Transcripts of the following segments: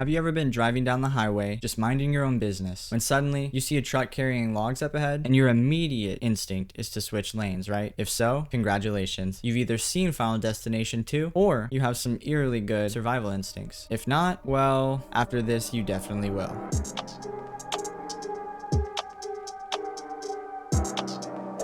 Have you ever been driving down the highway, just minding your own business, when suddenly you see a truck carrying logs up ahead, and your immediate instinct is to switch lanes, right? If so, congratulations. You've either seen Final Destination 2, or you have some eerily good survival instincts. If not, well, after this, you definitely will.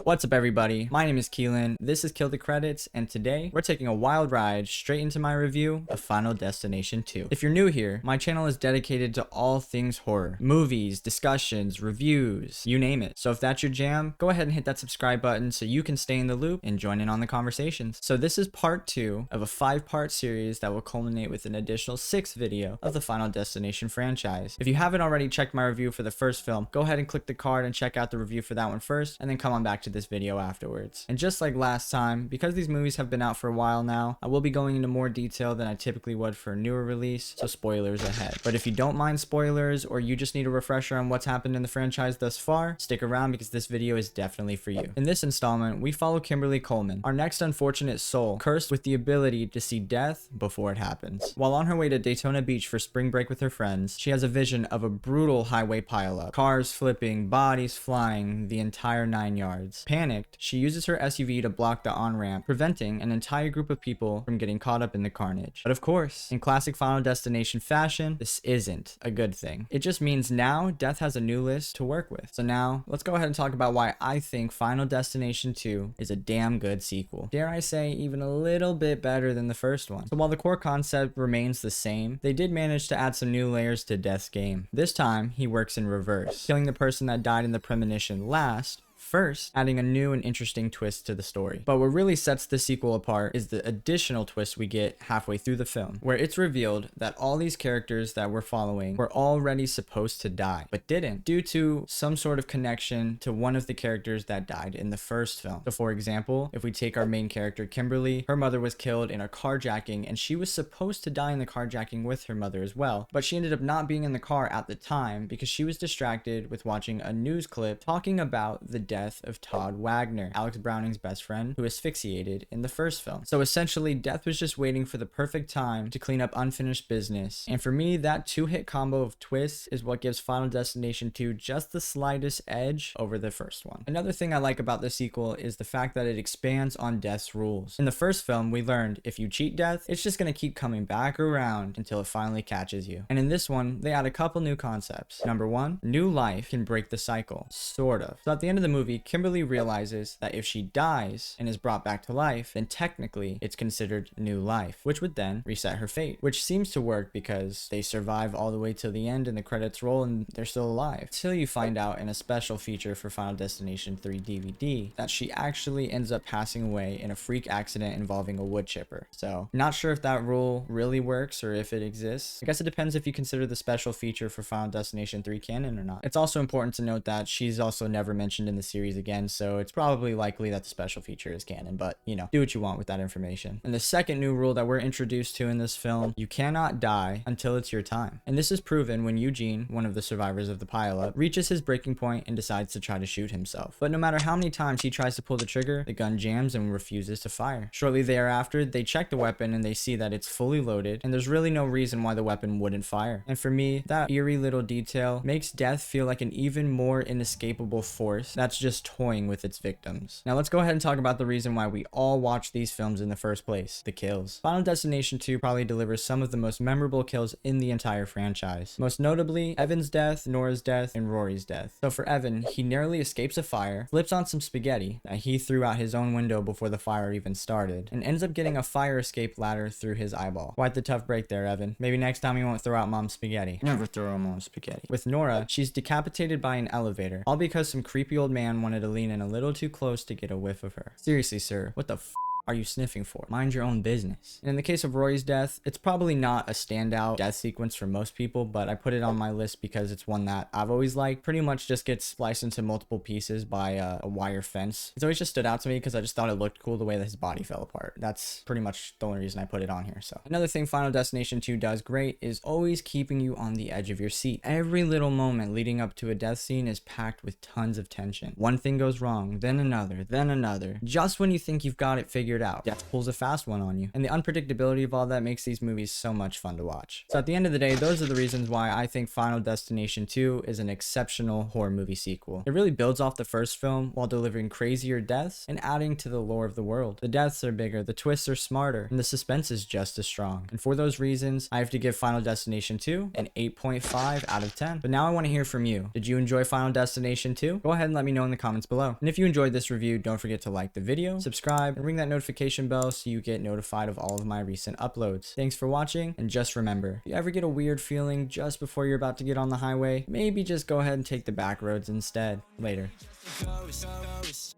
What's up, everybody? My name is Keelan, this is Kill the Credits, and today we're taking a wild ride straight into my review of Final Destination 2. If you're new here, my channel is dedicated to all things horror. Movies, discussions, reviews, you name it. So if that's your jam, go ahead and hit that subscribe button so you can stay in the loop and join in on the conversations. So this is part 2 of a 5-part series that will culminate with an additional 6th video of the Final Destination franchise. If you haven't already checked my review for the first film, go ahead and click the card and check out the review for that one first, and then come on back to this video afterwards. And just like last time, because these movies have been out for a while now, I will be going into more detail than I typically would for a newer release, so spoilers ahead. But if you don't mind spoilers, or you just need a refresher on what's happened in the franchise thus far, stick around because this video is definitely for you. In this installment, we follow Kimberly Coleman, our next unfortunate soul, cursed with the ability to see death before it happens. While on her way to Daytona Beach for spring break with her friends, she has a vision of a brutal highway pileup, cars flipping, bodies flying, the entire 9 yards. Panicked, she uses her SUV to block the on-ramp, preventing an entire group of people from getting caught up in the carnage. But of course, in classic Final Destination fashion, this isn't a good thing. It just means now death has a new list to work with. So now, let's go ahead and talk about why I think Final Destination 2 is a damn good sequel. Dare I say, even a little bit better than the first one. So while the core concept remains the same, they did manage to add some new layers to Death's game. This time, he works in reverse, killing the person that died in the premonition last, first, adding a new and interesting twist to the story. But what really sets the sequel apart is the additional twist we get halfway through the film, where it's revealed that all these characters that we're following were already supposed to die, but didn't, due to some sort of connection to one of the characters that died in the first film. So for example, if we take our main character Kimberly, her mother was killed in a carjacking, and she was supposed to die in the carjacking with her mother as well, but she ended up not being in the car at the time because she was distracted with watching a news clip talking about the death of Todd Wagner, Alex Browning's best friend, who asphyxiated in the first film. So essentially, Death was just waiting for the perfect time to clean up unfinished business. And for me, that 2-hit combo of twists is what gives Final Destination 2 just the slightest edge over the first one. Another thing I like about the sequel is the fact that it expands on Death's rules. In the first film, we learned if you cheat Death, it's just gonna keep coming back around until it finally catches you. And in this one, they add a couple new concepts. Number 1, new life can break the cycle, sort of. So at the end of the movie, Kimberly realizes that if she dies and is brought back to life, then technically it's considered new life, which would then reset her fate, which seems to work because they survive all the way till the end and the credits roll and they're still alive. Till you find out in a special feature for Final Destination 3 DVD that she actually ends up passing away in a freak accident involving a wood chipper. So not sure if that rule really works or if it exists. I guess it depends if you consider the special feature for Final Destination 3 canon or not. It's also important to note that she's also never mentioned in the series again, so it's probably likely that the special feature is canon, but you know, do what you want with that information. And the second new rule that we're introduced to in this film, you cannot die until it's your time. And this is proven when Eugene, one of the survivors of the pileup, reaches his breaking point and decides to try to shoot himself. But no matter how many times he tries to pull the trigger, the gun jams and refuses to fire. Shortly thereafter, they check the weapon and they see that it's fully loaded, and there's really no reason why the weapon wouldn't fire. And for me, that eerie little detail makes death feel like an even more inescapable force that's just toying with its victims. Now let's go ahead and talk about the reason why we all watch these films in the first place, the kills. Final Destination 2 probably delivers some of the most memorable kills in the entire franchise. Most notably, Evan's death, Nora's death, and Rory's death. So for Evan, he narrowly escapes a fire, flips on some spaghetti that he threw out his own window before the fire even started, and ends up getting a fire escape ladder through his eyeball. Quite the tough break there, Evan. Maybe next time you won't throw out mom's spaghetti. Never throw out mom's spaghetti. With Nora, she's decapitated by an elevator, all because some creepy old man wanted to lean in a little too close to get a whiff of her. Seriously, sir, what the f are you sniffing for? Mind your own business. And in the case of Rory's death, it's probably not a standout death sequence for most people, but I put it on my list because it's one that I've always liked. Pretty much just gets spliced into multiple pieces by a wire fence. It's always just stood out to me because I just thought it looked cool the way that his body fell apart. That's pretty much the only reason I put it on here. So another thing Final Destination 2 does great is always keeping you on the edge of your seat. Every little moment leading up to a death scene is packed with tons of tension. One thing goes wrong, then another, then another. Just when you think you've got it figured figured out. Death pulls a fast one on you. And the unpredictability of all that makes these movies so much fun to watch. So at the end of the day, those are the reasons why I think Final Destination 2 is an exceptional horror movie sequel. It really builds off the first film while delivering crazier deaths and adding to the lore of the world. The deaths are bigger, the twists are smarter, and the suspense is just as strong. And for those reasons, I have to give Final Destination 2 an 8.5 out of 10. But now I want to hear from you. Did you enjoy Final Destination 2? Go ahead and let me know in the comments below. And if you enjoyed this review, don't forget to like the video, subscribe, and ring that notification bell so you get notified of all of my recent uploads. Thanks for watching, and just remember, if you ever get a weird feeling just before you're about to get on the highway, maybe just go ahead and take the back roads instead. Later.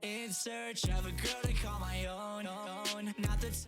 In search of a girl to call my own.